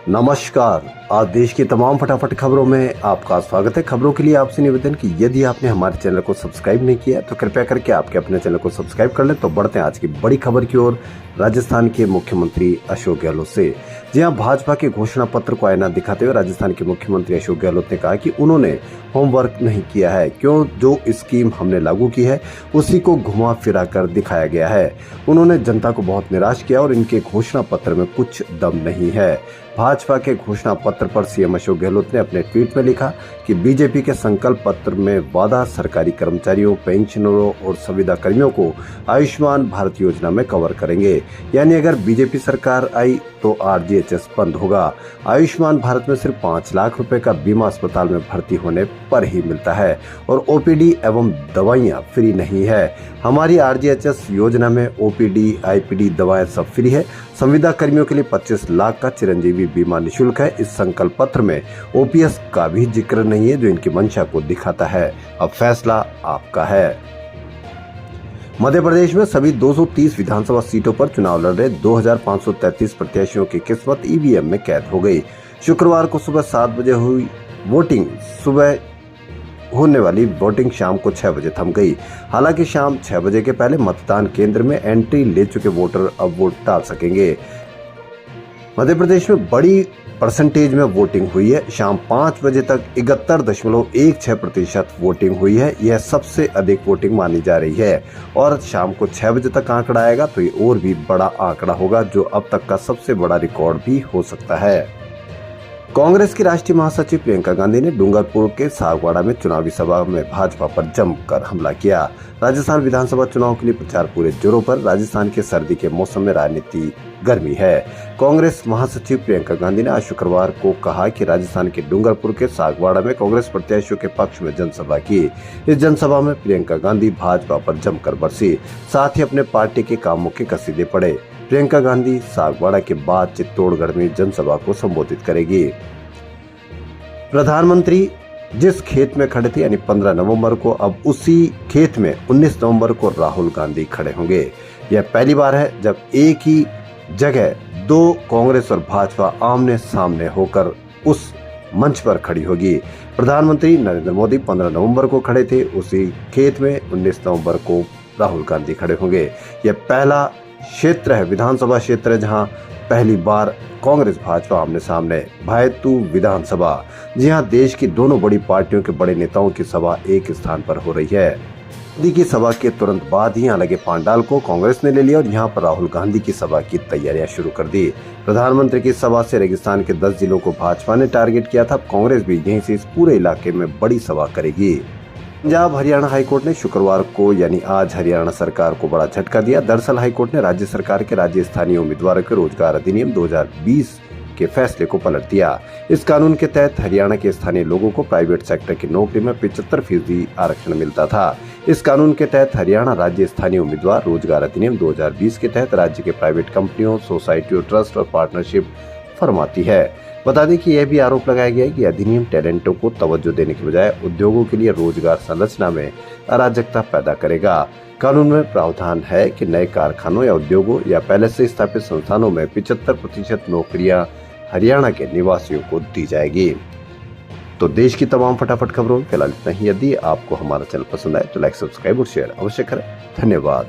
नमस्कार। आज देश की तमाम फटाफट खबरों में आपका स्वागत है। खबरों के लिए आपसे निवेदन कि यदि आपने हमारे चैनल को सब्सक्राइब नहीं किया तो कृपया करके आपके अपने चैनल को सब्सक्राइब कर लें। तो बढ़ते हैं आज की बड़ी खबर की ओर। राजस्थान के मुख्यमंत्री अशोक गहलोत से। जी हां, भाजपा के घोषणा पत्र को आईना दिखाते हुए राजस्थान के मुख्यमंत्री अशोक गहलोत ने कहा कि उन्होंने होमवर्क नहीं किया है, क्यों जो स्कीम हमने लागू की है उसी को घुमा फिरा कर दिखाया गया है। उन्होंने जनता को बहुत निराश किया और इनके घोषणा पत्र में कुछ दम नहीं है। भाजपा के घोषणा पत्र पर सीएम अशोक गहलोत ने अपने ट्वीट में लिखा कि बीजेपी के संकल्प पत्र में वादा सरकारी कर्मचारियों, पेंशनरों और संविदा कर्मियों को आयुष्मान भारत योजना में कवर करेंगे। यानी अगर बीजेपी सरकार आई तो आरजीएचएस बंद होगा। आयुष्मान भारत में सिर्फ 5 लाख रुपए का बीमा अस्पताल में भर्ती होने पर ही मिलता है और ओपीडी एवं दवाइयां फ्री नहीं है। हमारी आरजीएचएस योजना में ओपीडी, आईपीडी दवाएं सब फ्री है। संविदा कर्मियों के लिए 25 लाख का चिरंजीवी बीमा निःशुल्क है। इस संकल्प पत्र में ओपीएस का भी जिक्र नहीं है, जो इनकी मंशा को दिखाता है। अब फैसला आपका है। मध्य प्रदेश में सभी 230 विधानसभा सीटों पर चुनाव लड़ रहे 2533 प्रत्याशियों की किस्मत ईवीएम में कैद हो गई। शुक्रवार को सुबह 7 बजे हुई वोटिंग सुबह होने वाली वोटिंग शाम को 6 बजे थम गई। हालांकि शाम 6 बजे के पहले मतदान केंद्र में एंट्री ले चुके वोटर अब वोट डाल सकेंगे। मध्य प्रदेश में बड़ी परसेंटेज में वोटिंग हुई है। शाम 5 बजे तक 71.16% वोटिंग हुई है। यह सबसे अधिक वोटिंग मानी जा रही है और शाम को 6 बजे तक आंकड़ा आएगा तो ये और भी बड़ा आंकड़ा होगा, जो अब तक का सबसे बड़ा रिकॉर्ड भी हो सकता है। कांग्रेस की राष्ट्रीय महासचिव प्रियंका गांधी ने डूंगरपुर के सागवाड़ा में चुनावी सभा में भाजपा पर जमकर हमला किया। राजस्थान विधानसभा चुनाव के लिए प्रचार पूरे जोरों पर। राजस्थान के सर्दी के मौसम में राजनीति गर्मी है। कांग्रेस महासचिव प्रियंका गांधी ने आज शुक्रवार को कहा कि राजस्थान के डूंगरपुर के सागवाड़ा में कांग्रेस प्रत्याशियों के पक्ष में जनसभा की। इस जनसभा में प्रियंका गांधी भाजपा पर जमकर बरसी, साथ ही अपने पार्टी के कामों के कसीदे पड़े। प्रियंका गांधी सागवाड़ा के बाद चित्तौड़गढ़ में जनसभा को संबोधित करेगी। प्रधानमंत्री जिस खेत में खड़े थे यानी 15 नवंबर को, अब उसी खेत में 19 नवंबर को राहुल गांधी खड़े होंगे। यह पहली बार है जब एक ही जगह दो कांग्रेस और भाजपा आमने सामने होकर उस मंच पर खड़ी होगी। प्रधानमंत्री नरेंद्र मोदी 15 नवंबर को खड़े थे, उसी खेत में 19 नवंबर को राहुल गांधी खड़े होंगे। यह पहला क्षेत्र है, विधानसभा क्षेत्र है, जहां पहली बार कांग्रेस भाजपा आमने सामने। भायतू विधानसभा, जी हां, देश की दोनों बड़ी पार्टियों के बड़े नेताओं की सभा एक स्थान पर हो रही है। मोदी की सभा के तुरंत बाद ही यहाँ लगे पांडाल को कांग्रेस ने ले लिया और यहाँ पर राहुल गांधी की सभा की तैयारियां शुरू कर दी। प्रधानमंत्री की सभा से रेगिस्तान के 10 जिलों को भाजपा ने टारगेट किया था। कांग्रेस भी यहीं से इस पूरे इलाके में बड़ी सभा करेगी। पंजाब हरियाणा हाईकोर्ट ने शुक्रवार को यानी आज हरियाणा सरकार को बड़ा झटका दिया। दरअसल हाईकोर्ट ने राज्य सरकार के राज्य स्थानीय उम्मीदवारों के रोजगार अधिनियम 2020 के फैसले को पलट दिया। इस कानून के तहत हरियाणा के स्थानीय लोगों को प्राइवेट सेक्टर की नौकरी में 75% आरक्षण मिलता था। इस कानून के तहत हरियाणा राज्य स्थानीय उम्मीदवार रोजगार अधिनियम 2020 के तहत राज्य के प्राइवेट कंपनियों, सोसाइटियों, ट्रस्ट और पार्टनरशिप फरमाती है। बता दें कि यह भी आरोप लगाया गया है कि अधिनियम टैलेंटों को तवज्जो देने के बजाय उद्योगों के लिए रोजगार संरचना में अराजकता पैदा करेगा। कानून में प्रावधान है कि नए कारखानों या उद्योगों या पहले से स्थापित संस्थानों में 75% नौकरियां हरियाणा के निवासियों को दी जाएगी। तो देश की तमाम फटाफट खबरों में फिलहाल इतना ही। यदि आपको हमारा चैनल पसंद आए तो लाइक, सब्सक्राइब और शेयर अवश्य करें। धन्यवाद।